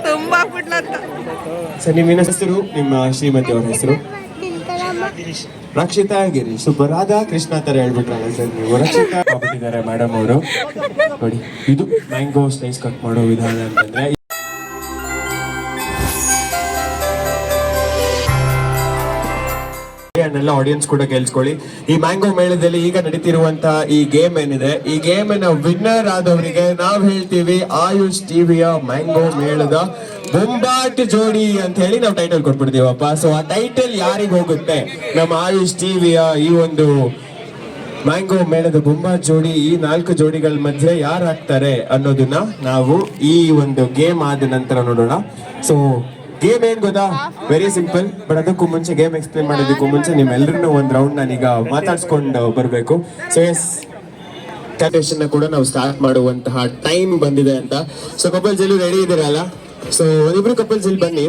ತುಂಬಾ ಬಿಡ್ಲಂತ. ಸರ್ ನಿಮ್ಮ ಹೆಸರು, ನಿಮ್ಮ ಶ್ರೀಮತಿ ಅವರ ಹೆಸರು? ರಕ್ಷಿತಾ ಗಿರೀಶ್. ಸೂಪರ್. ರಾಧಾ ಕೃಷ್ಣ ತರ ಹೇಳ್ಬಿಟ್ರಲ್ಲ ಸರ್ ನೀವು. ರಕ್ಷಿತಾ ಮಾಡ್ಬಿಟ್ಟಿದ್ದಾರೆ ಮೇಡಮ್ ಅವರು. ನೋಡಿ, ಇದು ಮ್ಯಾಂಗೋ ಸ್ಲೈಸ್ ಕಟ್ ಮಾಡೋ ವಿಧಾನ ಅಂತಂದ್ರೆ ಅನ್ನೆಲ್ಲ ಆಡಿಯನ್ಸ್ ಕೂಡ ಕೇಳಿಸ್ಕೊಳ್ಳಿ. ಈ ಮ್ಯಾಂಗೋ ಮೇಳದಲ್ಲಿ ಈಗ ನಡೀತಿರುವಂತಹ ಈ ಗೇಮ್ ಏನಿದೆ, ಈ ಗೇಮಿನ ವಿನ್ನರ್ ಆದವರಿಗೆ ನಾವು ಹೇಳ್ತೀವಿ ಆಯುಷ್ ಟಿವಿಯ ಮ್ಯಾಂಗೋ ಮೇಳದ ಬೊಂಬಾಟ್ ಜೋಡಿ ಅಂತ ಹೇಳಿ ನಾವು ಟೈಟಲ್ ಕೊಟ್ಬಿಡ್ತೀವಪ್ಪ. ಸೊ ಆ ಟೈಟಲ್ ಯಾರಿಗೆ ಹೋಗುತ್ತೆ? ನಮ್ಮ ಆಯುಷ್ ಟಿವಿಯ ಈ ಒಂದು ಮ್ಯಾಂಗೋ ಮೇಳದ ಬೊಂಬಾಟ್ ಜೋಡಿ, ಈ 4 ಜೋಡಿಗಳ ಮಧ್ಯೆ ಯಾರು ಹಾಕ್ತಾರೆ ಅನ್ನೋದನ್ನ ನಾವು ಈ ಒಂದು ಗೇಮ್ ಆದ ನಂತರ ನೋಡೋಣ. ಸೊ ಗೇಮ್ ಏನ್ ಗೊತ್ತಾ? Very simple. ಬಟ್ ಅದಕ್ಕೂ ಮುಂಚೆ, ಗೇಮ್ ಎಕ್ಸ್ಪ್ಲೇನ್ ಮಾಡೋದಕ್ಕೂ ಮುಂಚೆ ನಿಮ್ಮೆಲ್ಲರನ್ನೂ ಒಂದು ರೌಂಡ್ ನಾನೀಗ ಮಾತಾಡ್ಸ್ಕೊಂಡು ಬರಬೇಕು. ಸೊ ಎಸ್, ಕ್ಯಾಲ್ಕುಲೇಷನ್ ಕೂಡ ನಾವು ಸ್ಟಾರ್ಟ್ ಮಾಡುವಂತಹ ಟೈಮ್ ಬಂದಿದೆ ಅಂತ. ಸೊ ಕಪಲ್ಸ್ ಎಲ್ಲೂ ರೆಡಿ ಇದ್ದೀರಲ್ಲ? ಸೊ ಇಬ್ರು ಕಪಲ್ಸ್ ಇಲ್ಲಿ ಬನ್ನಿ.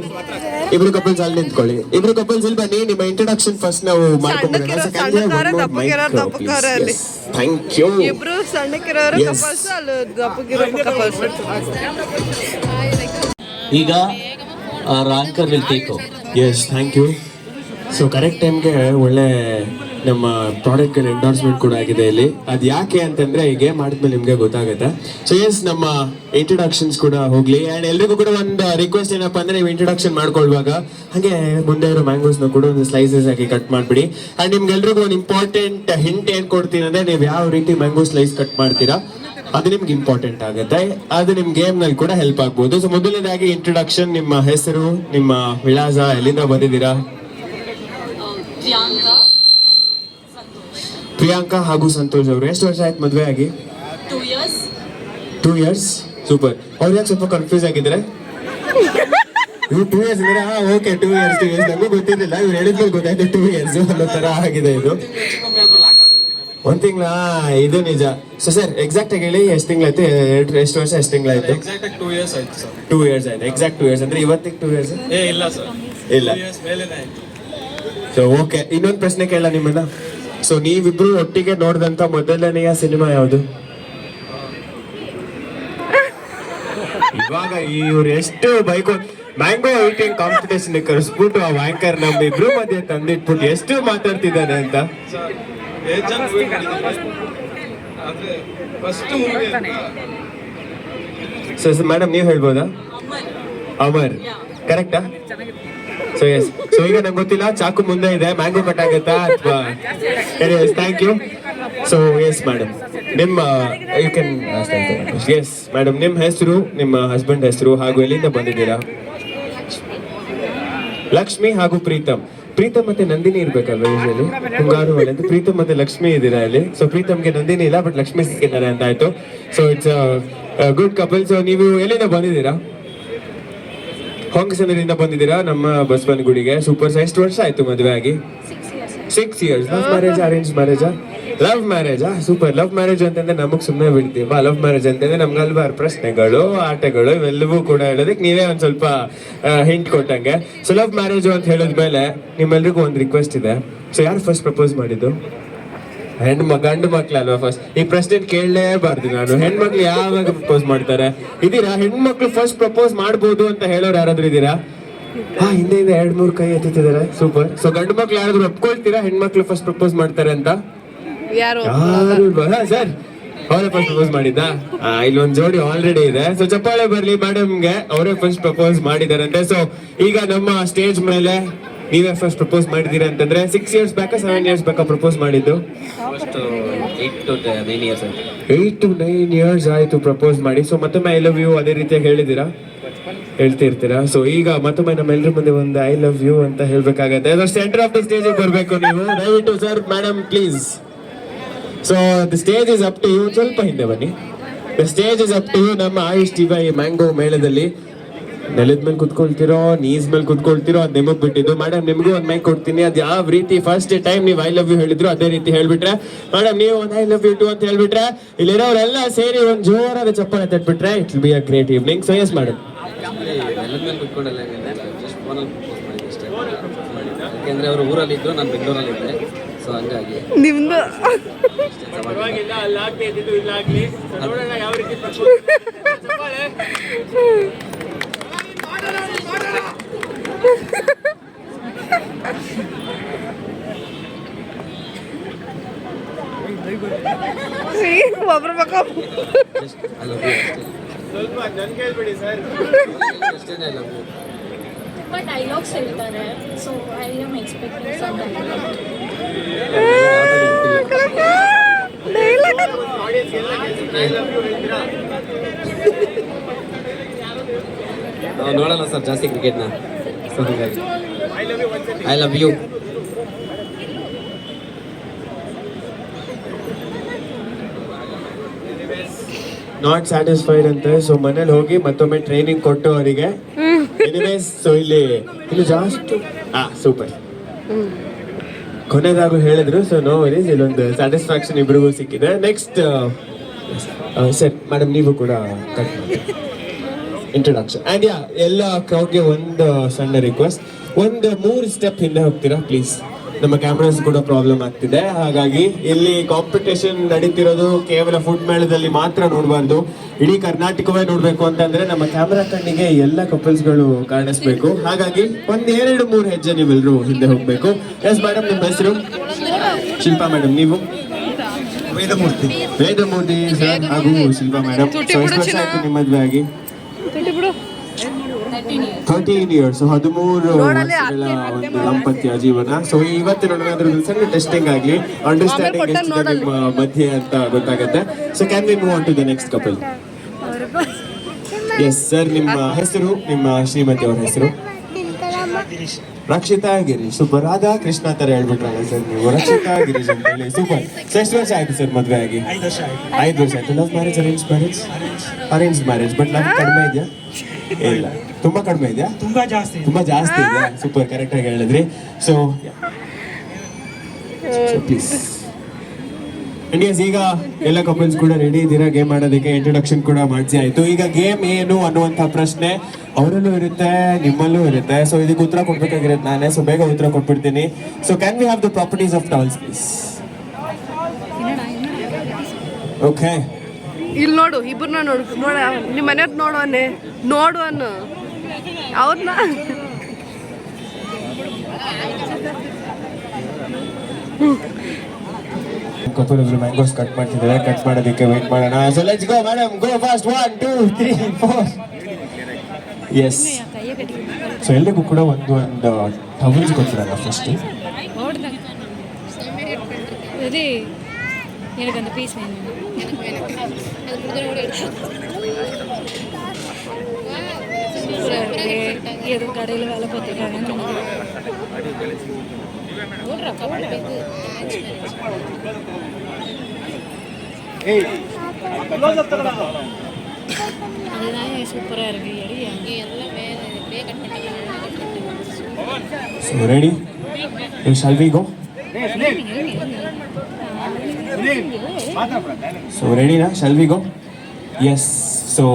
ಇಬ್ರು ಕಪಲ್ಸ್ ಅಲ್ಲಿ ನಿಂತ್ಕೊಳ್ಳಿ. ಇಬ್ರು ಕಪಲ್ಸ್ ಇಲ್ಲಿ ಬನ್ನಿ. ನಿಮ್ಮ ಇಂಟ್ರೊಡಕ್ಷನ್ ಫಸ್ಟ್ ನಾವು ಮಾಡ್ಕೊಂಡ್ಬಿಡೋಣ. Thank you. ಇಬ್ರು ಸಣ್ಣಕ್ಕಿರೋರು ಕಪಲ್ಸ್, ಅಲ್ಲಿ ದಪ್ಪಗಿರೋ ಕಪಲ್ಸ್. ಈಗ ranker will take over. Yes, thank you. So correct ಟೈಮ್ಗೆ ಒಳ್ಳೆ ನಮ್ಮ ಪ್ರಾಡಕ್ಟ್ ಎಂಡೋರ್ಸ್ಮೆಂಟ್ ಕೂಡ ಆಗಿದೆ ಇಲ್ಲಿ. ಅದು ಯಾಕೆ ಅಂತಂದ್ರೆ ಈ ಗೇಮ್ ಮಾಡಿದ್ಮೇಲೆ ನಿಮ್ಗೆ ಗೊತ್ತಾಗುತ್ತೆ. ಸೊ ಎಸ್, ನಮ್ಮ ಇಂಟ್ರೊಡಕ್ಷನ್ಸ್ ಕೂಡ ಹೋಗ್ಲಿ. ಅಂಡ್ ಎಲ್ರಿಗೂ ಕೂಡ ಒಂದು ರಿಕ್ವೆಸ್ಟ್ ಏನಪ್ಪಾ ಅಂದ್ರೆ, ನೀವು ಇಂಟ್ರೊಡಕ್ಷನ್ ಮಾಡ್ಕೊಳ್ವಾಗ ಹಾಗೆ ಮುಂದೆ ಇರೋ ಮ್ಯಾಂಗೋಸ್ನ ಕೂಡ ಒಂದು ಸ್ಲೈಸಸ್ ಆಗಿ ಕಟ್ ಮಾಡ್ಬಿಡಿ. ಅಂಡ್ ನಿಮ್ಗೆಲ್ರಿಗೂ ಒಂದು ಇಂಪಾರ್ಟೆಂಟ್ ಹಿಂಟ್ ಏನ್ ಕೊಡ್ತೀನಿ ಅಂದ್ರೆ, ನೀವು ಯಾವ ರೀತಿ ಮ್ಯಾಂಗೋ ಸ್ಲೈಸ್ ಕಟ್ ಮಾಡ್ತೀರಾ ಅದು ನಿಮ್ಗೆ ಇಂಪಾರ್ಟೆಂಟ್ ಆಗುತ್ತೆ. ಅದು ನಿಮ್ ಗೇಮ್ ನಲ್ಲಿ ಕೂಡ ಹೆಲ್ಪ್ ಆಗ್ಬೋದು. ಸೊ ಮೊದಲನೇದಾಗಿ ಇಂಟ್ರೊಡಕ್ಷನ್, ನಿಮ್ಮ ಹೆಸರು, ನಿಮ್ಮ ವಿಳಾಸ, ಎಲ್ಲಿಂದ ಬಂದಿದ್ದೀರಾ? ಪ್ರಿಯಾಂಕಾ ಹಾಗೂ ಸಂತೋಷ್ ಅವರು. ಎಷ್ಟು ವರ್ಷ ಆಯ್ತು ಮದ್ವೆ ಆಗಿ? 2 years. ಸೂಪರ್. ಅವ್ರು ಯಾಕೆ ಸ್ವಲ್ಪ ಕನ್ಫ್ಯೂಸ್ ಆಗಿದ್ದಾರೆ? ಇವ್ರು 2 years ಇದ್ರೆ ಓಕೆ 2 years ನಮಗೂ ಗೊತ್ತಿರಲಿಲ್ಲ. ಇವ್ರು ಹೇಳಿದ್ಮೇಲೆ ಗೊತ್ತಾಯ್ತು 2 years ಅನ್ನೋ ತರ ಆಗಿದೆ ಇದು. 1 ತಿಂಗಳ. ಇದು ನಿಜ. ಸೊ ಸರ್, ಎಕ್ಸಾಕ್ಟ್ ಆಗಿ ಹೇಳಿ, ಎಷ್ಟು ತಿಂಗಳಾಯ್ತು? ಎಷ್ಟು ವರ್ಷ, ಎಷ್ಟು ತಿಂಗಳಾಯ್ತು? 2 years ಆಯ್ತು ಸರ್. 2 years ಆಯ್ತು. ಎಕ್ಸಾಕ್ಟ್ 2 years ಅಂದ್ರೆ ಇವತ್ತಿಗೆ 2 years? ಇಲ್ಲ ಸರ್, ಇಲ್ಲ. 2 years ಮೇಲೇನೆ ಆಯ್ತು. ಸೊ ಓಕೆ, ಇನ್ನೊಂದು ಪ್ರಶ್ನೆ ಕೇಳ ನಿಮ್ಮನ್ನ. ಸೊ ನೀವಿಬ್ರು ಒಟ್ಟಿಗೆ ನೋಡಿದಂತ ಮೊದಲನೆಯ ಸಿನಿಮಾ ಯಾವುದು? ಇವಾಗ ಇವ್ರು ಎಷ್ಟು ಬೈಕ್ ಮ್ಯಾಂಗೋ ಈಟಿಂಗ್ ಕಾಂಪಿಟೇಷನ್ ಕರೆಸ್ಬಿಟ್ಟು ಆ ಆಂಕರ್ ನಮ್ಮಿಬ್ರು ಮಧ್ಯೆ ತಂದಿಟ್ಬಿಟ್ಟು ಎಷ್ಟು ಮಾತಾಡ್ತಿದ್ದಾನೆ ಅಂತ. ಸೊ ಮೇಡಮ್, ನೀವು ಹೇಳ್ಬೋದಾ? ಅಮರ್. ಕರೆಕ್ಟಾ? So S. ಸೊ ಈಗ ನಂಗೆ ಗೊತ್ತಿಲ್ಲ, ಚಾಕು ಮುಂದೆ ಇದೆ, ಮ್ಯಾಂಗೋ ಕಟ್ ಆಗುತ್ತಾ ಅಥವಾ? Thank you. So yes madam, ನಿಮ್ಮ ಯು ಕ್ಯಾನ್. ಎಸ್ ಮೇಡಮ್, ನಿಮ್ಮ ಹೆಸರು, ನಿಮ್ಮ ಹಸ್ಬೆಂಡ್ ಹೆಸರು ಹಾಗೂ ಎಲ್ಲಿಂದ ಬಂದಿದ್ದೀರಾ? ಲಕ್ಷ್ಮಿ ಹಾಗೂ ಪ್ರೀತಮ್. ಪ್ರೀತಮ್ ಮತ್ತೆ ನಂದಿನಿ ಇರ್ಬೇಕಲ್ವ ಯೂಶಲಿ? ಮುಂಗಾರು ಮಳೆ ಅಂತ ಪ್ರೀತಮ್ ಮತ್ತೆ ಲಕ್ಷ್ಮಿ ಇದ್ದೀರಾ ಇಲ್ಲಿ. ಸೊ ಪ್ರೀತಮ್ಗೆ ನಂದಿನಿ ಇಲ್ಲ, ಬಟ್ ಲಕ್ಷ್ಮಿ ಸಿಕ್ಕಿದ್ದಾರೆ ಅಂತ ಆಯ್ತು. So it's good couple. So ನೀವು ಎಲ್ಲಿಂದ ಬಂದಿದ್ದೀರಾ? ಹೊಂಗಸಂದ್ರದಿಂದ ಬಂದಿದ್ದೀರಾ ನಮ್ಮ ಬಸವನಗುಡಿಗೆ. ಸೂಪರ್. ಎಷ್ಟು ವರ್ಷ ಆಯ್ತು ಮದುವೆ ಆಗಿ? 6 years. ಲವ್ ಮ್ಯಾರೇಜ್, ಅರೇಂಜ್ ಮ್ಯಾರೇಜಾ? ಲವ್ ಮ್ಯಾರೇಜಾ? ಸೂಪರ್. ಲವ್ ಮ್ಯಾರೇಜ್ ಅಂತಂದ್ರೆ ನಮಗ್ ಸುಮ್ಮನೆ ಬಿಡ್ತೀವಿ. ಲವ್ ಮ್ಯಾರೇಜ್ ಅಂತಂದ್ರೆ ನಮ್ಗೆ ಹಲ್ವಾರು ಪ್ರಶ್ನೆಗಳು, ಆಟಗಳು ಇವೆಲ್ಲವೂ ಕೂಡ ಹೇಳೋದಕ್ಕೆ ನೀವೇ ಒಂದ್ ಸ್ವಲ್ಪ ಹಿಂಟ್ ಕೊಟ್ಟಂಗೆ. ಸೊ ಲವ್ ಮ್ಯಾರೇಜ್ ಅಂತ ಹೇಳಿದ್ಮೇಲೆ ನಿಮ್ಮೆಲ್ರಿಗೂ ಒಂದು ರಿಕ್ವೆಸ್ಟ್ ಇದೆ. ಸೊ ಯಾರು ಫಸ್ಟ್ ಪ್ರಪೋಸ್ ಮಾಡಿದ್ದು? ಗಂಡು ಮಕ್ಳಲ್ವಾ ಫಸ್ಟ್? ಈ ಪ್ರಶ್ನೆ ಕೇಳಲೇಬಾರ್ದು ನಾನು. ಹೆಣ್ಮಕ್ಳು ಯಾವಾಗ ಪ್ರಪೋಸ್ ಮಾಡ್ತಾರೆ? ಇದೀರಾ? ಹೆಣ್ಮಕ್ಳು ಫಸ್ಟ್ ಪ್ರಪೋಸ್ ಮಾಡ್ಬೋದು ಅಂತ ಹೇಳೋರು ಯಾರಾದ್ರೂ ಇದೀರಾ? ಹಿಂದೆ 2-3 ಕೈ ಎತ್ತಿದ್ದಾರೆ. ಸೂಪರ್. ಸೊ ಗಂಡು ಮಕ್ಳು ಯಾರಾದ್ರೂ ಒಪ್ಕೊಳ್ತೀರಾ ಹೆಣ್ಮಕ್ಳು ಫಸ್ಟ್ ಪ್ರಪೋಸ್ ಮಾಡ್ತಾರೆ ಅಂತ? ಯಾರು ಇಲ್ವಾ ಸರ್? ಅವರೇ ಫಸ್ಟ್ ಪ್ರಪೋಸ್ ಮಾಡಿದ್ದ? ಇಲ್ಲಿ ಒಂದು ಜೋಡಿ ಆಲ್ರೆಡಿ ಇದೆ. ಸೊ ಚಪ್ಪಾಳೆ ಬರ್ಲಿ ಮೇಡಮ್ಗೆ, ಅವರೇ ಫಸ್ಟ್ ಪ್ರಪೋಸ್ ಮಾಡಿದಾರಂತೆ. ಸೊ ಈಗ ನಮ್ಮ ಸ್ಟೇಜ್ ಮೇಲೆ ನೀವೇ ಫಸ್ಟ್ ಪ್ರಪೋಸ್ ಮಾಡಿದೀರಾ ಅಂತಂದ್ರೆ 6 years back 7 years back propose ಮಾಡಿದ್ದು? 8 to 9 years. 8 to 9 years ಆಯ್ತು ಪ್ರಪೋಸ್ ಮಾಡಿ. ಸೊ ಮತ್ತೊಮ್ಮೆ ಐ ಲವ್ ಯು ಅದೇ ರೀತಿಯಾಗಿ ಹೇಳಿದೀರಾ? ಹೇಳ್ತಿರ್ತೀರಾ? ಸೊ ಈಗ ಮತ್ತೊಮ್ಮೆ ನಮ್ಮೆಲ್ಲರ ಮುಂದೆ ಒಂದು ಐ ಲವ್ ಯು ಅಂತ ಹೇಳ್ಬೇಕಾಗತ್ತೆ. ಸೆಂಟರ್ ಆಫ್ ದ ಸ್ಟೇಜ್ ಬರ್ಬೇಕು ನೀವು. ದಯವಿಟ್ಟು sir, madam please. So the stage is up to you. ಸ್ವಲ್ಪ ಹಿಂದೆ ಬನ್ನಿ. The stage is up to you. ನಮ್ಮ ಆಯುಷ್ ಟಿವಿ ಮ್ಯಾಂಗೋ ಮೇಳದಲ್ಲಿ ನೆಲದ ಮೇಲೆ ಕುತ್ಕೊಳ್ತಿರೋ, ನೀಸ್ ಮೇಲೆ ಕುತ್ಕೊಳ್ತಿರೋ, ಅದು ನಿಮಗ್ ಬಿಟ್ಟಿದ್ದು. ಮೇಡಮ್, ನಿಮ್ಗೂ ಒಂದು ಮೈಕ್ ಕೊಡ್ತೀನಿ. ಅದು ಯಾವ ರೀತಿ ಫಸ್ಟ್ ಟೈಮ್ ನೀವು ಐ ಲವ್ ಯು ಹೇಳಿದ್ರು ಅದೇ ರೀತಿ ಹೇಳ್ಬಿಟ್ರೆ, ಮೇಡಮ್ ನೀವು ಒಂದು ಐ ಲವ್ ಯು ಟು ಅಂತ ಹೇಳ್ಬಿಟ್ರೆ, ಇಲ್ಲಿರೋರೆಲ್ಲ ಸೇರಿ ಒಂದು ಜೋರಾದ ಚಪ್ಪಾಳೆ ತಟ್ಬಿಟ್ರೆ it will be a great evening. So yes madam. ನೆಲದ ಮೇಲೆ ಕುತ್ಕೊಂಡಲ್ಲ, ಜಸ್ಟ್ ಫೋನಲ್ಲಿ ಪ್ರಪೋಸ್ ಮಾಡಿದ್ದೆ ಅಷ್ಟೇ. ಯಾಕೆಂದ್ರೆ ಅವರು ಊರಲ್ಲಿ ಇದ್ರು, ನಾನು ಬೆಂಗಳೂರಲ್ಲಿ ಇದ್ದೆ. ಸೊ ಹಂಗಾಗಿ ನಿಮ್ದು ಅಪರೂಪಕ್ಕ ಐ ಲವ್ ಯು ಅಷ್ಟೇ ಐ ಲವ್ ಯು ತುಂಬ ಡೈಲಾಗ್ಸ್ ಹೇಳ್ತಾರೆ so I am expecting some ನಾವು ನೋಡಲ್ಲ ಸರ್ ಜಾಸ್ತಿ ಕ್ರಿಕೆಟ್ನ ಸೊ ಹೀಗಾಗಿ I love you not satisfied ಅಂತ ಸೊ ಮನೇಲಿ ಹೋಗಿ ಮತ್ತೊಮ್ಮೆ ಟ್ರೈನಿಂಗ್ ಕೊಟ್ಟು ಅವರಿಗೆ ಎನಿವೇಸ್ ಸೊ ಇಲ್ಲಿ ಜಾಸ್ತಿ ಸೂಪರ್ ಕೊನೆದಾಗೂ ಹೇಳಿದ್ರು ಸೊ ನೋ ವರೀಸ್ ಇಲ್ಲೊಂದು ಸ್ಯಾಟಿಸ್ಫ್ಯಾಕ್ಷನ್ ಇಬ್ರಿಗೂ ಸಿಕ್ಕಿದೆ ನೆಕ್ಸ್ಟ್ ಸರ್ ಮೇಡಮ್ ನೀವು ಕೂಡ ಕಟ್ ಮಾಡಿ ಇಂಟ್ರೊಡಕ್ಷನ್ ಆ್ಯಂಡ್ ಯಾ ಎಲ್ಲ ಕ್ರೌಡ್ಗೆ ಒಂದು ಸಣ್ಣ ರಿಕ್ವೆಸ್ಟ್ ಒಂದು 3 ಸ್ಟೆಪ್ ಹಿಂದೆ ಹೋಗ್ತೀರಾ ಪ್ಲೀಸ್ ನಮ್ಮ ಕ್ಯಾಮ್ರಾಸ್ ಕೂಡ ಪ್ರಾಬ್ಲಮ್ ಆಗ್ತಿದೆ ಹಾಗಾಗಿ ಇಲ್ಲಿ ಕಾಂಪಿಟೇಷನ್ ನಡೀತಿರೋದು ಕೇವಲ ಫುಡ್ ಮೇಳದಲ್ಲಿ ಮಾತ್ರ ನೋಡಬಾರ್ದು ಇಡೀ ಕರ್ನಾಟಕವೇ ನೋಡ್ಬೇಕು ಅಂತಂದ್ರೆ ನಮ್ಮ ಕ್ಯಾಮ್ರಾ ಕಣ್ಣಿಗೆ ಎಲ್ಲ ಕಪಲ್ಸ್ಗಳು ಕಾಣಿಸ್ಬೇಕು ಹಾಗಾಗಿ ಒಂದ್ 2-3 ಹೆಜ್ಜೆ ನೀವೆಲ್ಲರೂ ಹಿಂದೆ ಹೋಗ್ಬೇಕು ಎಸ್ ಮೇಡಮ್ ನಿಮ್ಮ ಹೆಸರು ಶಿಲ್ಪಾ ಮೇಡಮ್ ನೀವು ವೇದಮೂರ್ತಿ ಸರ್ ಹಾಗೂ ಶಿಲ್ಪಾ ಮೇಡಮ್ ಎಷ್ಟು ವರ್ಷ ಆಯ್ತು ನಿಮ್ಮ ಮದುವೆ ಆಗಿ 13 ಇಯರ್ಸ್ 13 ವರ್ಷಗಳ ಒಂದು ದಾಂಪತ್ಯ ಜೀವನ ಸೊ ಇವತ್ತು ನೋಡೋದಾದ್ರೆ ಸಣ್ಣ ಟೆಸ್ಟಿಂಗ್ ಆಗ್ಲಿ ಅಂಡರ್ಸ್ಟ್ಯಾಂಡಿಂಗ್ ಎಷ್ಟಿದೆ ನಿಮ್ಮ ಮಧ್ಯೆ ಅಂತ ಗೊತ್ತಾಗುತ್ತೆ so can we move on to the next couple yes sir ನಿಮ್ಮ ಹೆಸರು ನಿಮ್ಮ ಶ್ರೀಮತಿ ಅವರ ಹೆಸರು ರಕ್ಷಿತಾ ಗಿರೀಶ್ ಸೂಪರ್ ರಾಧಾ ಕೃಷ್ಣ ತರ ಹೇಳ್ಬಿಟ್ರಲ್ಲ ಸರ್ ನೀವು ರಕ್ಷಿತಾ ಗಿರೀಶ್ ಅಂತ ಹೇಳಿ ಸೂಪರ್ ಎಷ್ಟು ವರ್ಷ ಆಯ್ತು ಸರ್ ಮದುವೆ ಆಗಿ 5 ವರ್ಷ ಆಯ್ತು love marriage arrange marriage but love ಕಡಿಮೆ ಇದೆಯಾ ಇಲ್ಲ ತುಂಬಾ ಕಡಿಮೆ ಇದೆಯಾ ತುಂಬಾ ಜಾಸ್ತಿ ಇದೆಯಾ ಸೂಪರ್ ಕರೆಕ್ಟ್ ಆಗಿ ಹೇಳಿದ್ರಿ ಸೊ ಪ್ಲೀಸ್ ಇಂಡಿಯನ್ಸ್ ಈಗ ಎಲ್ಲ ಕಪಲ್ಸ್ ಕೂಡ ರೆಡಿ ಇದ್ದೀರಾ ಗೇಮ್ ಆಡೋದಕ್ಕೆ ಇಂಟ್ರೊಡಕ್ಷನ್ ಕೂಡ ಮಾಡಿಸಿ ಆಯ್ತು ಈಗ ಗೇಮ್ ಏನು ಅನ್ನುವಂಥ ಪ್ರಶ್ನೆ ಅವರಲ್ಲೂ ಇರುತ್ತೆ ನಿಮ್ಮಲ್ಲೂ ಇರುತ್ತೆ ಸೊ ಇದಕ್ಕೆ ಉತ್ತರ ಕೊಡ್ಬೇಕಾಗಿರುತ್ತೆ ನಾನೇ ಸೊ ಬೇಗ ಉತ್ತರ ಕೊಟ್ಬಿಡ್ತೀನಿ so can we have the properties of towels please okay ಇಲ್ಲಿ ನೋಡು ಇಬ್ಬರನ್ನ ನೋಡು ನಿಮ್ಮ ಮನೆಯವ್ರು ನೋಡು ಅನ್ನು ಅವ್ರನ್ನ ಕಪಲ್ ಒಬ್ರು ಮ್ಯಾಂಗೋಸ್ ಕಟ್ ಮಾಡ್ತಿದ್ದಾರೆ ಕಟ್ ಮಾಡೋದಕ್ಕೆ ವೇಟ್ ಮಾಡೋಣ so let's go madam go fast 1 2 3 4 yes so ಎಲ್ಲರಿಗೂ ಕೂಡ ಒಂದು ಟವಲ್ಸ್ ಕೊಡ್ತೀರಲ್ಲ ಫಸ್ಟ್ இது எனக்கு அந்த பீஸ் வேணும் ஏதோ கடையில் வேலை பார்த்துருக்காங்கன்னு அதுதான் சூப்பராக இருக்கு எல்லாம் So ready? Shall we go? So ready na? Shall we go? Yes. So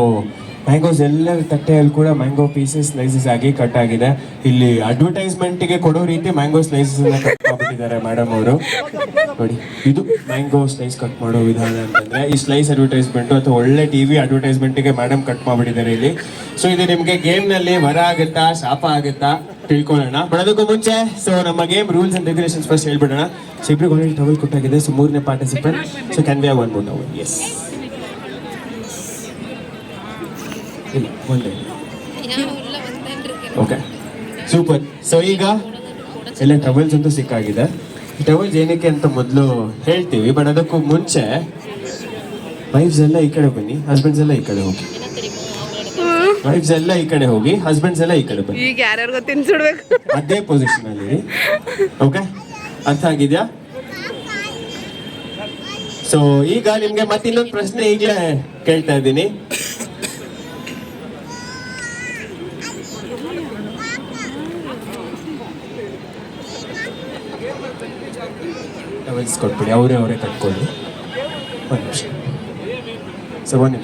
mangoes ಎಲ್ಲ ತಟ್ಟೆಯಲ್ಲಿ ಕೂಡ ಮ್ಯಾಂಗೋ ಪೀಸಸ್ ಸ್ಲೈಸಸ್ ಆಗಿ ಕಟ್ ಆಗಿದೆ ಇಲ್ಲಿ ಅಡ್ವರ್ಟೈಸ್ಮೆಂಟ್ಗೆ ಕೊಡೋ ರೀತಿ ಮ್ಯಾಂಗೋ ಸ್ಲೈಸಸ್ ಕಟ್ ಮಾಡ್ಬಿಟ್ಟಿದ್ದಾರೆ ಮೇಡಮ್ ಅವರು ನೋಡಿ ಇದು ಮ್ಯಾಂಗೋ ಸ್ಲೈಸ್ ಕಟ್ ಮಾಡೋ ವಿಧಾನ ಅಂತಂದ್ರೆ ಈ ಸ್ಲೈಸ್ ಅಡ್ವರ್ಟೈಸ್ಮೆಂಟ್ ಅಥವಾ ಒಳ್ಳೆ ಟಿವಿ ಅಡ್ವರ್ಟೈಸ್ಮೆಂಟ್ಗೆ ಮೇಡಮ್ ಕಟ್ ಮಾಡ್ಬಿಟ್ಟಿದ್ದಾರೆ ಇಲ್ಲಿ ಸೊ ಇದು ನಿಮ್ಗೆ ಗೇಮ್ ನಲ್ಲಿ ವರ ಆಗುತ್ತಾ ಶಾಪ ಆಗುತ್ತಾ ತಿಳ್ಕೊಳ್ಳೋಣ ಬರೋದಕ್ಕೂ ಮುಂಚೆ ಸೊ ನಮ್ಮ game rules and regulations first ಹೇಳ್ಬಿಡೋಣ ಸೊ ಇಬ್ಬರಿಗೆ ಆಲ್ರೆಡಿ ಟವಲ್ ಕೊಟ್ಟಾಗಿದೆ ಸೊ 3ನೇ participant so can we have one more towel yes ಇಲ್ಲ ಒಂದೇ ಓಕೆ ಸೂಪರ್ ಸೊ ಈಗ ಎಲ್ಲ ಟವಲ್ಸ್ ಅಂತೂ ಸಿಕ್ಕಾಗಿದೆ ಈ ಟವಲ್ಸ್ ಏನಕ್ಕೆ ಅಂತ ಮೊದಲು ಹೇಳ್ತೀವಿ ಬಟ್ ಅದಕ್ಕೂ ಮುಂಚೆ ವೈಫ್ಸ್ ಎಲ್ಲ ಈ ಕಡೆ ಬನ್ನಿ ಹಸ್ಬೆಂಡ್ಸ್ ಎಲ್ಲ ಈ ಕಡೆ ಹೋಗಿ ವೈಫ್ಸ್ ಎಲ್ಲ ಈ ಕಡೆ ಹೋಗಿ ಹಸ್ಬೆಂಡ್ಸ್ ಎಲ್ಲ ಈ ಕಡೆ ಬನ್ನಿ ಈಗ ಯಾರ್ಯಾರಿಗೋ ತಿನ್ಸಿಡ್ಬೇಕು ಅದೇ ಪೊಸಿಷನ್ ಅಲ್ಲಿ ಓಕೆ ಅರ್ಥ ಆಗಿದ್ಯಾ ಸೊ ಈಗ ನಿಮ್ಗೆ ಮತ್ತೆ ಇನ್ನೊಂದು ಪ್ರಶ್ನೆ ಈಗಲೇ ಕೇಳ್ತಾ ಇದ್ದೀನಿ ಟವಲ್ಸ್ ಕೊಟ್ಬಿಡಿ ಅವರೇ ಕಟ್ಕೊಳ್ಳಿ ಒಂದು ನಿಮಿಷ ಸರ್ ಒಂದು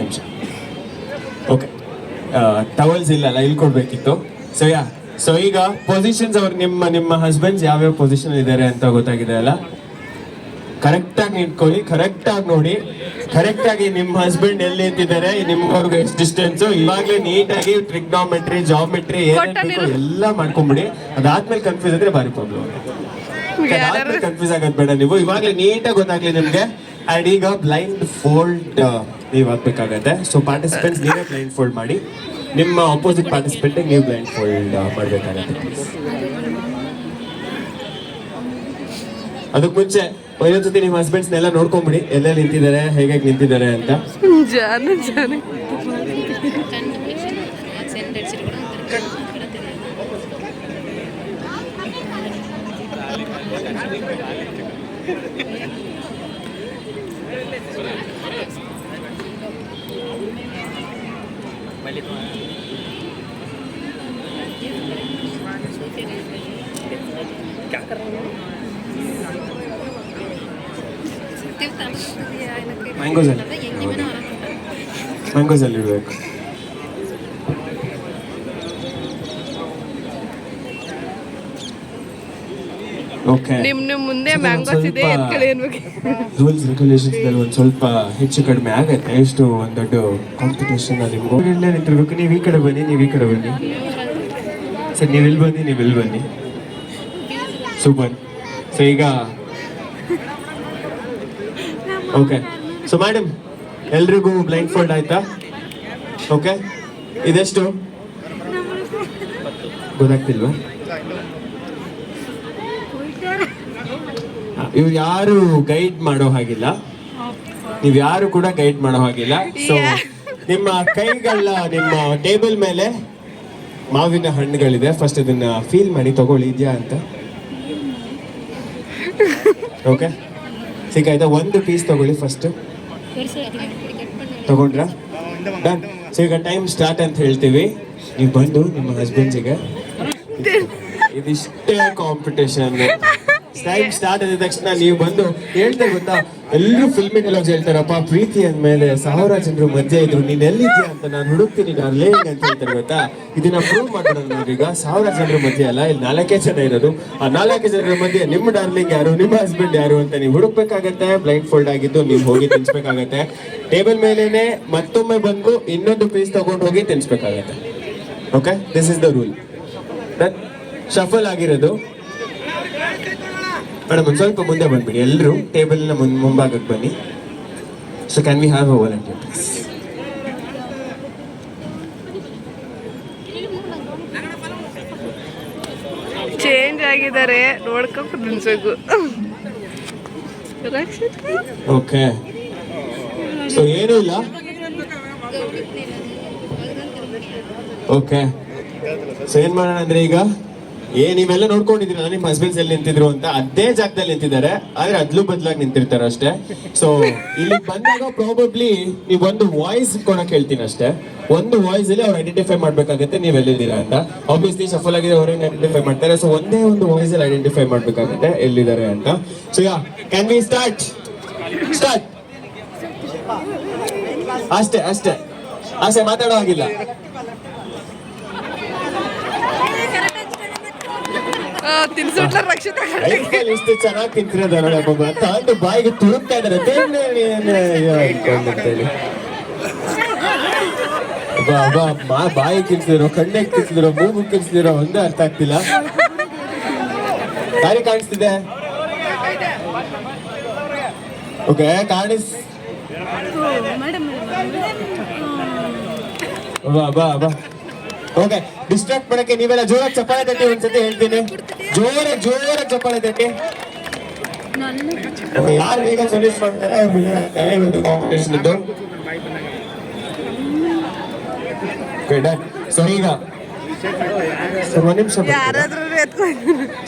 ನಿಮಿಷ ಓಕೆ ಟವಲ್ಸ್ ಇಲ್ಲಲ್ಲ ಇಲ್ಲಿ ಕೊಡ್ಬೇಕಿತ್ತು ಸೊ ಈಗ ಪೊಸಿಷನ್ಸ್ ಅವ್ರು ನಿಮ್ಮ ಹಸ್ಬೆಂಡ್ಸ್ ಯಾವ್ಯಾವ ಪೊಸಿಷನ್ ಇದ್ದಾರೆ ಅಂತ ಗೊತ್ತಾಗಿದೆ ಅಲ್ಲ ಕರೆಕ್ಟಾಗಿ ನಿಂತ್ಕೊಳ್ಳಿ ಕರೆಕ್ಟಾಗಿ ನೋಡಿ ಕರೆಕ್ಟಾಗಿ ನಿಮ್ಮ ಹಸ್ಬೆಂಡ್ ಎಲ್ಲಿ ನಿಂತಿದ್ದಾರೆ ನಿಮ್ಗವ್ರಿಗೆ ಎಷ್ಟು ಡಿಸ್ಟೆನ್ಸು ಇವಾಗಲೇ ನೀಟಾಗಿ ಟ್ರಿಗ್ನೋಮೆಟ್ರಿ ಜಾಮೆಟ್ರಿ ಏನೇನು ಎಲ್ಲ ಮಾಡ್ಕೊಂಬಿಡಿ ಅದಾದ್ಮೇಲೆ ಕನ್ಫ್ಯೂಸ್ ಆದ್ರೆ ಭಾರಿ ಪ್ರಾಬ್ಲಮ್ ಕನ್ಫ್ಯೂಸ್ ಆಗೋದು ಬೇಡ ನೀವು ಇವಾಗಲೇ ನೀಟಾಗಿ ಗೊತ್ತಾಗ್ಲಿ ನಿಮ್ಗೆ ಅಂಡ್ ಈಗ ಬ್ಲೈಂಡ್ ಫೋಲ್ಡ್ ನೀವು ಹಾಕ್ಬೇಕಾಗತ್ತೆ. ಸೊ ಪಾರ್ಟಿಸಿಪೆಂಟ್ಸ್ ನೀವೇ ಬ್ಲೈಂಡ್ ಫೋಲ್ಡ್ ಮಾಡಿ, ನಿಮ್ಮ ಅಪೋಸಿಟ್ ಪಾರ್ಟಿಸಿಪೆಂಟ್ ನೀವು ಬ್ಲೈಂಡ್ ಫೋಲ್ಡ್ ಮಾಡಬೇಕಾಗತ್ತೆ. ಅದಕ್ಕೆ ಮುಂಚೆ ಇನ್ನೊಂದು ಸತಿ ನಿಮ್ಮ ಹಸ್ಬೆಂಡ್ಸ್ನೆಲ್ಲ ನೋಡ್ಕೊಂಬಿಡಿ, ಎಲ್ಲೆಲ್ಲಿ ನಿಂತಿದ್ದಾರೆ, ಹೇಗೆ ನಿಂತಿದ್ದಾರೆ ಅಂತ. ಜಾನ ಜಾನ ಮ್ಯಾಂಗೋಸ್ ಅಲ್ಲಿ ಇಡಬೇಕು. ಓಕೆ, ನಿಮ್ ಮುಂದೆ ಮ್ಯಾಂಗೋಸ್ ಇದೆ ಎತ್ಕೊಳ್ಳಿ ಅನ್ಬೇಕು. ರೂಲ್ಸ್ ರೆಗ್ಯುಲೇಷನ್ಸ್ ನಲ್ಲಿ ಒಂದು ಸ್ವಲ್ಪ ಹೆಚ್ಚು ಕಡಿಮೆ ಆಗತ್ತೆ. ಎಷ್ಟು ಒಂದು ದೊಡ್ಡ ಕಾಂಪಿಟೇಷನ್ ಅಲ್ಲಿ ನಿಮ್ಗೆ ನಿಂತಿರ್ಬೇಕು. ನೀವು ಈ ಕಡೆ ಬನ್ನಿ, ನೀವು ಈ ಕಡೆ ಬನ್ನಿ ಸರ್, ನೀವು ಇಲ್ಲಿ ಬನ್ನಿ, ನೀವು ಇಲ್ಲಿ ಬನ್ನಿ. ಸೂಪರ್. ಸೊ ಈಗ ಓಕೆ, ಸೊ ಮೇಡಮ್ ಎಲ್ರಿಗೂ ಬ್ಲೈಂಡ್ ಫೋಲ್ಡ್ ಆಯ್ತಾ? ಓಕೆ, ಇದೆಷ್ಟು ಗೊತ್ತಾಗ್ತಿಲ್ವಾ? ಇವ್ರು ಯಾರು ಗೈಡ್ ಮಾಡೋ ಹಾಗಿಲ್ಲ, ನೀವ್ ಯಾರು ಕೂಡ ಗೈಡ್ ಮಾಡೋ ಹಾಗಿಲ್ಲ. ಸೊ ನಿಮ್ಮ ಕೈಗಳ ನಿಮ್ಮ ಟೇಬಲ್ ಮೇಲೆ ಮಾವಿನ ಹಣ್ಣುಗಳಿದೆ. ಫಸ್ಟ್ ಅದನ್ನ ಫೀಲ್ ಮಾಡಿ ತಗೊಳ್ಳಿ, ಇದೆಯಾ ಅಂತ. ಓಕೆ, ಸಿಕ್ಕಾಯ್ತಾ? ಒಂದು ಪೀಸ್ ತಗೊಳ್ಳಿ ಫಸ್ಟ್. ತಗೊಂಡ್ರಾ? ಡನ್. ಸೊ ಈಗ ಟೈಮ್ ಸ್ಟಾರ್ಟ್ ಅಂತ ಹೇಳ್ತೀವಿ. ನೀವು ಬಂದು ನಿಮ್ಮ ಹಸ್ಬೆಂಡ್ಸಿಗೆ ಇದಿಷ್ಟೇ ಕಾಂಪಿಟೇಷನ್. ಟೈಮ್ ಸ್ಟಾರ್ಟ್ ಆದ ತಕ್ಷಣ ನೀವು ಬಂದು ಹೇಳ್ತಾರೆ ಗೊತ್ತಾ, ಎಲ್ಲರೂ ಫಿಲ್ಮಿ ಡೈಲಾಗ್ಸ್ ಹೇಳ್ತಾರಪ್ಪ, ಪ್ರೀತಿ ಅಂದ್ಮೇಲೆ 1000 ಜನರು ಮಧ್ಯೆ ಇದ್ರು, ನೀನ್ ಎಲ್ಲಿದ್ಯಾ ಅಂತ ನಾನು ಹುಡುಕ್ತೀನಿ ಡಾರ್ಲಿಂಗ್ ಅಂತ ಹೇಳ್ತಾರೆ ಗೊತ್ತಾ. ಇದನ್ನ ಪ್ರೂವ್ ಮಾಡೋಣ ನಾವೀಗ. 1000 ಜನರ ಮಧ್ಯೆ ಅಲ್ಲ, ಇಲ್ಲಿ 4 ಜನ ಇರೋದು. ಆ 4 ಜನರ ಮಧ್ಯೆ ನಿಮ್ಮ ಡಾರ್ಲಿಂಗ್ ಯಾರು, ನಿಮ್ಮ ಹಸ್ಬೆಂಡ್ ಯಾರು ಅಂತ ನೀವು ಹುಡುಕ್ಬೇಕಾಗತ್ತೆ. ಬ್ಲೈಂಡ್ ಫೋಲ್ಡ್ ಆಗಿದ್ದು ನೀವು ಹೋಗಿ ತಿನ್ಸ್ಬೇಕಾಗತ್ತೆ. ಟೇಬಲ್ ಮೇಲೇನೆ ಮತ್ತೊಮ್ಮೆ ಬಂದು ಇನ್ನೊಂದು ಪೀಸ್ ತಗೊಂಡು ಹೋಗಿ ತಿನ್ಸ್ಬೇಕಾಗತ್ತೆ. Okay, this is the rule. Shuffle ಆಗಿರೋದು. ಮೇಡಮ್ ಒಂದು ಸ್ವಲ್ಪ ಮುಂದೆ ಬಂದ್ಬಿಡಿ, ಎಲ್ಲರೂ ಟೇಬಲ್ನ ಮುಂಭಾಗಕ್ಕೆ ಬನ್ನಿ. So can we have a volunteer please? Change ಆಗಿದ್ದಾರೆ, ನೋಡ್ಕೊಂಡು ತಿನ್ಸ್ಬೇಕು. ಓಕೆ, ಸೊ ಏನೂ ಇಲ್ಲ. ಓಕೆ, ಸೊ ಏನ್ ಮಾಡೋಣ ಅಂದ್ರೆ ಈಗ ನೀವೆಲ್ಲ ನೋಡ್ಕೊಂಡಿದ್ದೀರಿ ನಾನು ನಿಮ್ಮ ಹಸ್ಬೆಂಡ್ಸ್ ಎಲ್ಲಿ ನಿಂತಿದ್ರು ಅಂತ. ಅದೇ ಜಾಗದಲ್ಲಿ ನಿಂತಿದ್ದಾರೆ, ಆದ್ರೆ ಅದ್ಲು ಬದ್ಲಾಗಿ ನಿಂತಿರ್ತಾರೆ ಅಷ್ಟೇ. ಸೊ ಇಲ್ಲಿ ಬಂದಾಗ ಪ್ರಾಬಬ್ಲಿ ನೀವು ಒಂದು ವಾಯ್ಸ್ ಕೊಡಕ್ ಹೇಳ್ತೀನಿ ಅಷ್ಟೇ. ಒಂದು ವಾಯ್ಸ್ ಅಲ್ಲಿ ಅವ್ರು ಐಡೆಂಟಿಫೈ ಮಾಡ್ಬೇಕಾಗತ್ತೆ ನೀವು ಎಲ್ಲಿದ್ದೀರಾ ಅಂತ. ಆಬ್ವಿಯಸ್ಲಿ ಶಫಲ್ ಆಗಿದೆ, ಅವ್ರೇನು ಐಡೆಂಟಿಫೈ ಮಾಡ್ತಾರೆ. ಸೊ ಒಂದೇ ಒಂದು ವಾಯ್ಸ್ ಅಲ್ಲಿ ಐಡೆಂಟಿಫೈ ಮಾಡ್ಬೇಕಾಗತ್ತೆ ಎಲ್ಲಿದ್ದಾರೆ ಅಂತ. So yeah, can we start? Start. ಅಷ್ಟೇ ಅಷ್ಟೇ ಅಷ್ಟೇ, ಮಾತಾಡೋ ಹಾಗಿಲ್ಲ. ತಿನ್ಸುಟ್ಲ ರಕ್ಷಿತ ಎಷ್ಟು ಚೆನ್ನಾಗಿ ತಿಂತಿರೋದ ನೋಡಪ್ಪ ಅಂತ ಅಂದು ಬಾಯಿಗೆ ತುಳುಕ್ತಾ ಇದಾರೆ. ಬಾಯಿ ಕಿಲ್ಸಿದ್ರು, ಕಣ್ಣಿಗೆ ಕಿಲ್ಸಿದ್ರು, ಮೂಗು ಕಿಲ್ಸಿದ್ರು, ಒಂದೇ ಅರ್ಥ ಆಗ್ತಿಲ್ಲ. ಯಾರಿಗೆ ಕಾಣಿಸ್ತಿದೆ? ಓಕೆ, ಬಾ ಬಾ ಬಾ. ಓಕೆ, ಡಿಸ್ಟ್ರಾಕ್ಟ್ ಮಾಡಕ್ಕೆ ನೀವೆಲ್ಲ ಜೋರಾಗಿ ಚಪ್ಪಾಳೆ ತಟ್ಟಿ. ಒಂದ್ಸತಿ ಹೇಳ್ತೀನಿ, ಜೋರಾಗಿ ಚಪ್ಪಾಳೆ ತಟ್ಟಿ. ಯಾರು ಬೇಗ ಸೊಲ್ಯೂಷನ್ ಮಾಡ್ತಾರೆ ಕಾಂಪಿಟೇಷನ್ ಇದ್ದು. ಸೊ ಈಗ ಸರ್ ಒಂದ್ ನಿಮಿಷ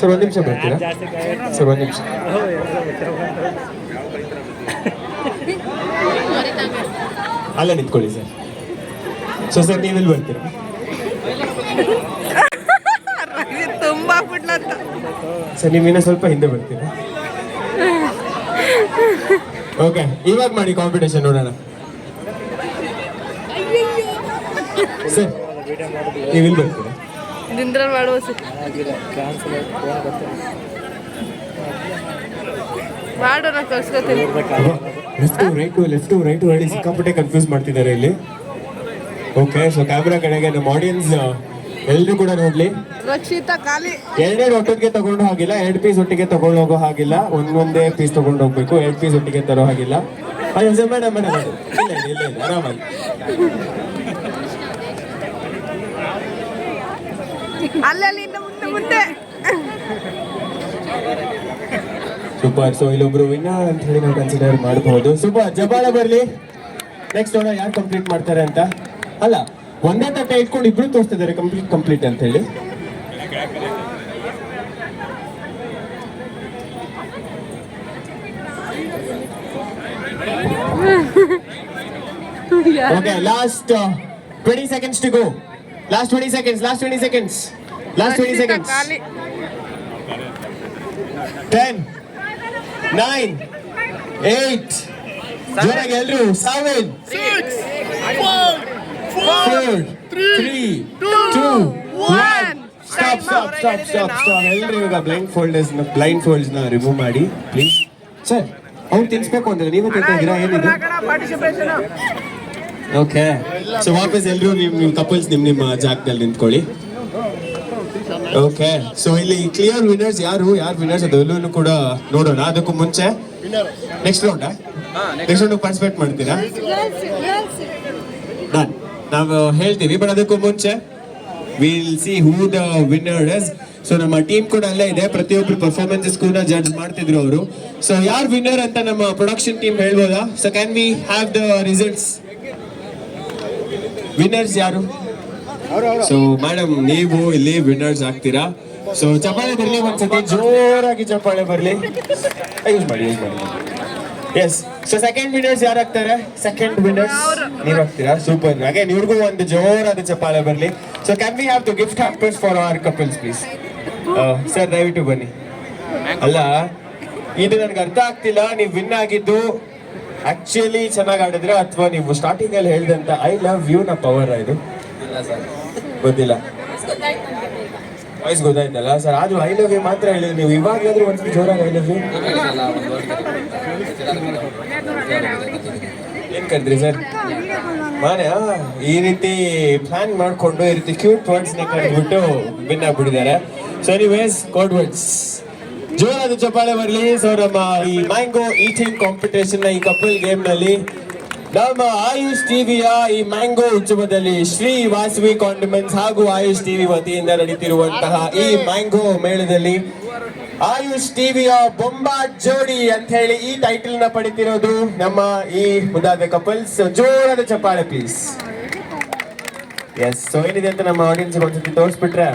ಸರ್, ಒಂದ್ ನಿಮಿಷ ಬರ್ತೀರಾ ಸರ್? ಒಂದ್ ನಿಮಿಷ ಅಲ್ಲ ನಿಂತ್ಕೊಳ್ಳಿ ಸರ್. ಸೊ ಸರ್ ನೀವೆಲ್ಲಿ ಬರ್ತೀರಾ? ತುಂಬಾ ಬಿಡ್ಲಂತ ಸರ್ ನೀವಿನ್ನ ಸ್ವಲ್ಪ ಹಿಂದೆ ಬರ್ತೀರಾ? ಓಕೆ, ಇವಾಗ ಮಾಡಿ ಕಾಂಪಿಟೇಷನ್ ನೋಡೋಣ. ಸರ್ ನೀವಿಲ್ಲಿ ಬರ್ತೀರಾ? ನಿಂದ್ರಲ್ಲಿ ಮಾಡುವ ಮಾಡೋಣ, ಕಳ್ಸ್ಕೊತೀನಿ. ಲೆಫ್ಟು ರೈಟು ಸಿಕ್ಕಾಪಟ್ಟೆ ಕನ್ಫ್ಯೂಸ್ ಮಾಡ್ತಿದ್ದಾರೆ ಇಲ್ಲಿ. ಓಕೆ, ಸೊ ಕ್ಯಾಮ್ರಾ ಕಡೆಗೆ ನಮ್ಮ ಆಡಿಯನ್ಸ್ ಎಲ್ರು ಕೂಡ ನೋಡ್ಲಿ. ರಕ್ಷಿತಾ ಖಾಲಿ. ಎರಡೆರಡು ಒಟ್ಟಿಗೆ ತಗೊಂಡು ಹೋಗಿಲ್ಲ, 2 ಪೀಸ್ ಒಟ್ಟಿಗೆ ತಗೊಂಡು ಹೋಗೋ ಹಾಗಿಲ್ಲ, ಒಂದೊಂದೇ ಪೀಸ್ ತಗೊಂಡು ಹೋಗ್ಬೇಕು, 2 ಪೀಸ್ ಒಟ್ಟಿಗೆ ತರೋ ಹಾಗಿಲ್ಲ. ಅಯ್ಯೋ ಮೇಡಮ್ ಮೇಡಮ್ ಇಲ್ಲ ಆರಾಮಾಗಿ. ಅಲ್ಲಲ್ಲಿ ಇನ್ನು ಮುಂದೆ ಸೂಪರ್. ಸೊ ಇಲ್ಲೊಬ್ರು ವಿನ್ನರ್ ಅಂತ ಹೇಳಿ ನಾವು ಕನ್ಸಿಡರ್ ಮಾಡಬಹುದು. ಸೂಪರ್, ಜಪಾಳ ಬರ್ಲಿ. ನೆಕ್ಸ್ಟ್ ನೋಡೋಣ ಯಾರು ಕಂಪ್ಲೀಟ್ ಮಾಡ್ತಾರೆ ಅಂತ. ಅಲ್ಲ, ಒಂದೇ ತಟ್ಟೆ ಇಟ್ಕೊಂಡು ಇಬ್ರು ತೋರಿಸ್ತಿದ್ದಾರೆ ಕಂಪ್ಲೀಟ್ ಅಂತ ಹೇಳಿ. Okay, last 20 seconds to go. Last 20 seconds. Last 20 seconds. 10, 9, 8, ಜೋರಾಗಿ ಎಲ್ರು 7, 4, 3, 2, 1. ಸ್ಟಾಪ್. ಎಲ್ರು ಇವಾಗ ಬ್ಲೈಂಡ್ ಫೋಲ್ಡ್ಸ್ ನ ರಿಮೂವ್ ಮಾಡಿ ಪ್ಲೀಸ್. ಸರ್, ಅವ್ರು ತಿನ್ಸ್ಬೇಕು ಅಂದ್ರೆ ನೀವು ತಿಂತಾ ಇದ್ದೀರಾ? ಏನಿದೆ? ಓಕೆ, ಸೊ ವಾಪಸ್ ಎಲ್ರು ನೀವು ಕಪಲ್ಸ್ ನಿಮ್ಮ ಜಾಗದಲ್ಲಿ ನಿಂತ್ಕೊಳ್ಳಿ. ಓಕೆ, ಸೊ ಇಲ್ಲಿ ಕ್ಲಿಯರ್ ವಿನ್ನರ್ಸ್ ಯಾರು ವಿನ್ನರ್ಸ್ ಅದೆಲ್ಲೂ ಕೂಡ ನೋಡೋಣ. ಅದಕ್ಕೂ ಮುಂಚೆ ನೆಕ್ಸ್ಟ್ ರೌಂಡ್ ಪಾರ್ಟಿಸಿಪೇಟ್ ಮಾಡ್ತೀರಾ? ನಾವು ಹೇಳ್ತೀವಿ, ಬಟ್ ಅದಕ್ಕೂ ಮುಂಚೆ will see who the winner is. So ನಮ್ಮ ಟೀಮ್ ಕೂಡ ಅಲ್ಲೇ ಇದೆ, ಪ್ರತಿಯೊಬ್ರು ಪರ್ಫಾರ್ಮೆನ್ಸಸ್ ಕೂಡ ಜಡ್ಜ್ ಮಾಡ್ತಿದ್ರು ಅವರು. ಸೊ ಯಾರು ವಿನ್ನರ್ ಅಂತ ನಮ್ಮ ಪ್ರೊಡಕ್ಷನ್ ಟೀಮ್ ಹೇಳ್ಬೋದಾ? So can we have the results? Winners ಯಾರು? ಸೊ ಮೇಡಮ್, ನೀವು ಇಲ್ಲಿ ವಿನ್ನರ್ಸ್ ಆಗ್ತೀರಾ. ಸೊ ಚಪ್ಪಾಳೆ ಬರಲಿ ಒಂದ್ಸತಿ, ಜೋರಾಗಿ ಚಪ್ಪಾಳೆ ಬರಲಿ. ಯೂಸ್ ಮಾಡಿ. ಎಸ್, ಸೊ ಸೆಕೆಂಡ್ ವಿನ್ನರ್ಸ್ ಯಾರು ಆಗ್ತಾರೆ? ಸೆಕೆಂಡ್ ವಿನ್ನರ್ಸ್ ನೀವು ಆಗ್ತೀರಾ? ಸೂಪರ್. ಅಗೇನ್ ಇವ್ರಿಗೂ ಒಂದು ಜೋರಾದ ಚಪ್ಪಾಳೆ ಬರಲಿ. So can we have the gift hampers for our couples please? Sir ದಯವಿಟ್ಟು ಬನ್ನಿ. ಅಲ್ಲ, ಇದು ನನಗೆ ಅರ್ಥ ಆಗ್ತಿಲ್ಲ, ನೀವು ವಿನ್ ಆಗಿದ್ದು ಆಕ್ಚುಲಿ ಚೆನ್ನಾಗಿ ಆಡಿದ್ರೆ ಅಥವಾ ನೀವು ಸ್ಟಾರ್ಟಿಂಗ್ ಅಲ್ಲಿ ಹೇಳ್ದಂತ ಐ ಲವ್ ಯು ನ ಪವರ್ ಇದು? ಇಲ್ಲ ಸರ್, ಗೊತ್ತಿಲ್ಲ. ವಾಯ್ಸ್ ಗೊತ್ತಾಯ್ತಲ್ಲ ಸರ್, ಆದ್ರೂ ಐ ಲವ್ ಯು ಮಾತ್ರ ಹೇಳಿದ್ರಿ ನೀವು. ಇವಾಗಾದ್ರೂ ಒಂದ್ಸಲ ಜೋರಾಗಿ ಐ ಲವ್ ಯು ಏನ್ ಕರೆದ್ರಿ ಸರ್? ಮಾನ್ಯ ಈ ರೀತಿ ಪ್ಲಾನ್ ಮಾಡ್ಕೊಂಡು ಈ ರೀತಿ ಕ್ಯೂಟ್ ವರ್ಡ್ಸ್ ನ ಕರೆದ್ಬಿಟ್ಟು ವಿನ್ ಆಗ್ಬಿಟ್ಟಿದ್ದಾರೆ. ಸೊ ಎನಿವೇಸ್, ಕೋಡ್ ವರ್ಡ್ಸ್ ಜೋರಾದ ಚಪ್ಪಾಳೆ ಬರಲಿ. ಸೊ ನಮ್ಮ ಈ ಮ್ಯಾಂಗೋ ಈಟಿಂಗ್ ಕಾಂಪಿಟೇಷನ್ ನ ಈ ಕಪಲ್ ಗೇಮ್ ನಲ್ಲಿ ನಮ್ಮ ಆಯುಷ್ ಟಿವಿಯ ಈ ಮ್ಯಾಂಗೋ ಉತ್ಸವದಲ್ಲಿ ಶ್ರೀ ವಾಸವಿ ಕಾಂಡಿಮೆಂಟ್ಸ್ ಹಾಗೂ ಆಯುಷ್ ಟಿವಿ ವತಿಯಿಂದ ನಡೀತಿರುವಂತಹ ಈ ಮ್ಯಾಂಗೋ ಮೇಳದಲ್ಲಿ ಆಯುಷ್ ಟಿವಿಯ ಬೊಂಬಾಟ್ ಜೋಡಿ ಅಂತ ಹೇಳಿ ಈ ಟೈಟಲ್ ನ ಪಡಿತಿರೋದು ನಮ್ಮ ಈ ಮುದ್ದಾದ ಕಪಲ್ಸ್. ಜೋರಾದ ಚಪ್ಪಾಳೆ ಪ್ಲೀಸ್. ಎಸ್, ಸೊ ಏನಿದೆ ಅಂತ ನಮ್ಮ ಆಡಿಯನ್ಸ್ ಒಂದ್ಸತಿ ತೋರಿಸ್ಬಿಟ್ರೆ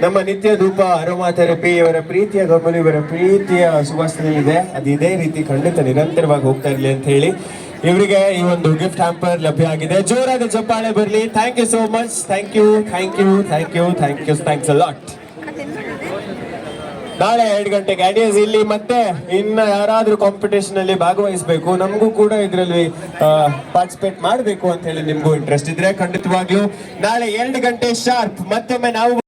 ನಮ್ಮ ನಿತ್ಯ ಧೂಪ ಅರೋಮಾ ಥೆರಪಿ ಇವರ ಪ್ರೀತಿಯ ಗಮನ, ಇವರ ಪ್ರೀತಿಯ ಸುವಾಸನೆಯಿದೆ. ಅದು ಇದೇ ರೀತಿ ಖಂಡಿತ ನಿರಂತರವಾಗಿ ಹೋಗ್ತಾ ಇರಲಿ ಅಂತ ಹೇಳಿ ಇವರಿಗೆ ಈ ಒಂದು ಗಿಫ್ಟ್ ಹ್ಯಾಂಪರ್ ಲಭ್ಯ ಆಗಿದೆ. ಜೋರಾದ ಚಪ್ಪಾಳೆ ಬರಲಿ. Thank you so much. Thank you a lot. ನಾಳೆ 2 ಗಂಟೆಗೆ ಆಡಿಯನ್ಸ್ ಇಲ್ಲಿ ಮತ್ತೆ ಇನ್ನ ಯಾರಾದ್ರೂ ಕಾಂಪಿಟೇಷನ್ ಅಲ್ಲಿ ಭಾಗವಹಿಸಬೇಕು, ನಮಗೂ ಕೂಡ ಇದರಲ್ಲಿ ಪಾರ್ಟಿಸಿಪೇಟ್ ಮಾಡಬೇಕು ಅಂತ ಹೇಳಿ ನಿಮ್ಗೂ ಇಂಟ್ರೆಸ್ಟ್ ಇದ್ರೆ ಖಂಡಿತವಾಗಿಯೂ ನಾಳೆ 2 ಗಂಟೆ ಶಾರ್ಪ್ ಮತ್ತೊಮ್ಮೆ ನಾವು